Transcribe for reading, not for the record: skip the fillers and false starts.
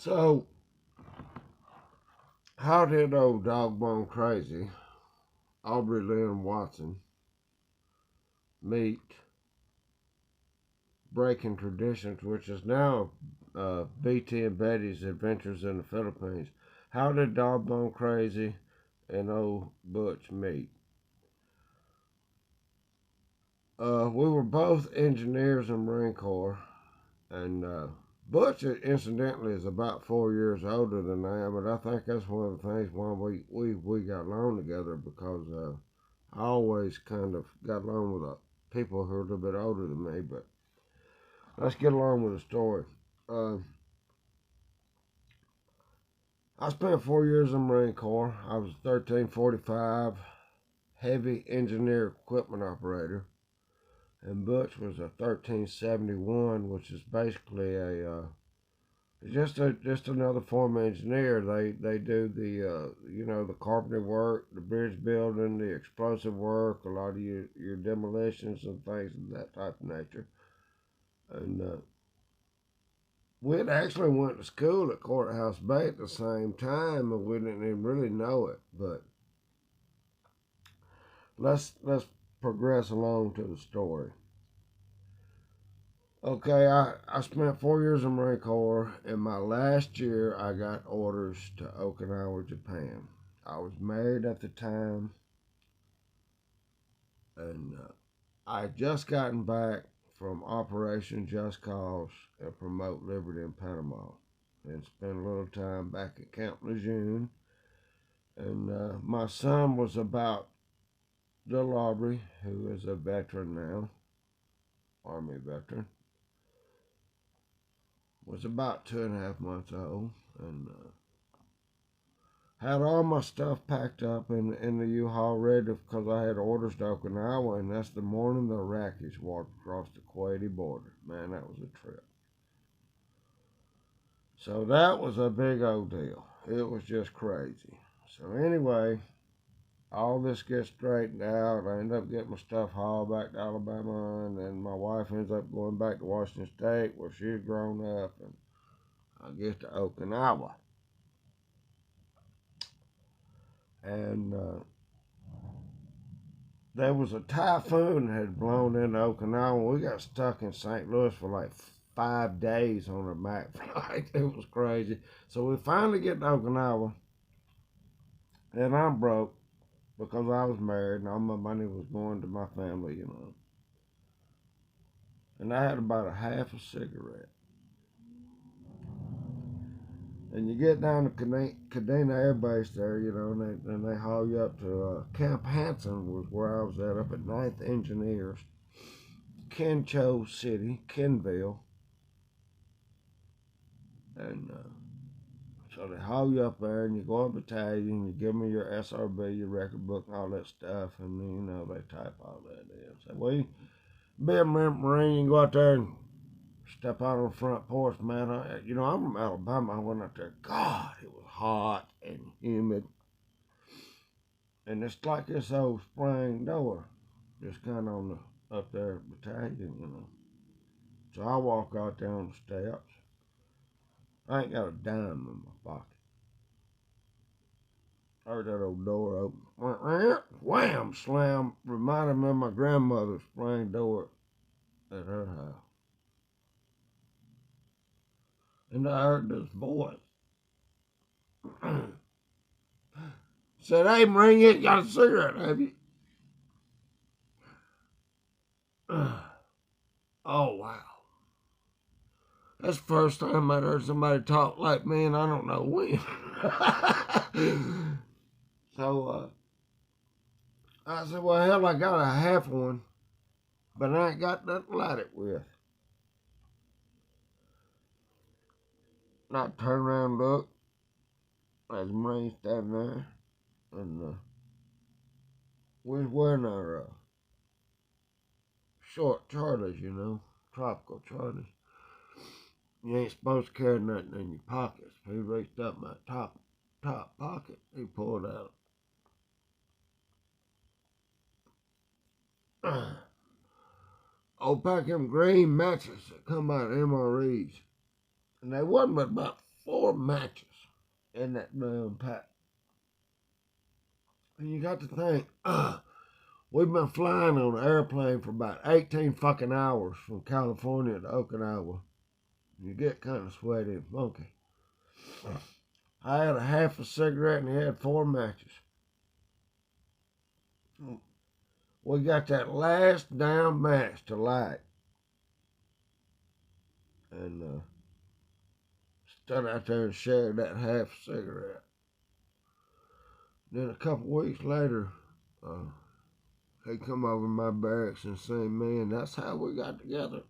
So, how did old doggone crazy Aubrey Lynn Watson meet Breaking Traditions, which is now BT and Betty's Adventures in the Philippines? How did doggone crazy and old Butch meet? We were both engineers in the Marine Corps, and Butch, incidentally, is about 4 years older than I am, and I think that's one of the things why we got along together, because I always kind of got along with people who are a little bit older than me. But let's get along with the story. I spent 4 years in the Marine Corps. I was a 1345 heavy engineer equipment operator, and Butch was a 1371, which is basically a just another form of engineer. They do the the carpentry work, the bridge building, the explosive work, a lot of your demolitions and things of that type of nature. And we had actually went to school at Courthouse Bay at the same time, and we didn't even really know it. But let's progress along to the story. Okay, I spent 4 years in the Marine Corps. In my last year, I got orders to Okinawa, Japan. I was married at the time, and I had just gotten back from Operation Just Cause and Promote Liberty in Panama, and spent a little time back at Camp Lejeune. And my son was about, little Aubrey, who is a veteran now, Army veteran, was about 2.5 months old, and had all my stuff packed up in the U-Haul ready, because I had orders to Okinawa, and that's the morning the Iraqis walked across the Kuwaiti border. Man, that was a trip. So that was a big old deal. It was just crazy. So anyway, all this gets straightened out. I end up getting my stuff hauled back to Alabama, and then my wife ends up going back to Washington State, where she's grown up, and I get to Okinawa. And there was a typhoon that had blown into Okinawa. We got stuck in St. Louis for like 5 days on a MAX flight. It was crazy. So we finally get to Okinawa, and I'm broke because I was married and all my money was going to my family. And I had about a half a cigarette. And you get down to Kadena Air Base there, and they haul you up to Camp Hansen, was where I was up at 9th Engineers, Kencho City, Kenville. And so they haul you up there, and you go in battalion, you give them your SRB, your record book, and all that stuff, and then, they type all that in. So, well, you be a Marine, you can go out there and step out on the front porch, man. I'm from Alabama. I went out there. God, it was hot and humid. And it's like this old spring door, just kind of on the up there battalion. So I walk out there on the steps. I ain't got a dime in my pocket. I heard that old door open. Wham! Slam. Reminded me of my grandmother's spring door at her house. And I heard this voice. Said, "Hey, Marine, you ain't got a cigarette, have you?" Oh, wow. That's the first time I'd heard somebody talk like me, and I don't know when. So I said, "Well, hell, I got a half one, but I ain't got nothing to light it with." And I turned around and looked. There's a Marine standing there, and we was wearing our short charters, tropical charters. You ain't supposed to carry nothing in your pockets. He reached up my top pocket. He pulled out old pack of them green matches that come out of MREs. And they wasn't but about 4 matches in that damn pack. And you got to think, we've been flying on an airplane for about 18 fucking hours from California to Okinawa. You get kind of sweaty and funky. I had a half a cigarette and he had 4 matches. We got that last damn match to light. And stood out there and shared that half a cigarette. Then a couple weeks later, he come over my barracks and seen me, and that's how we got together.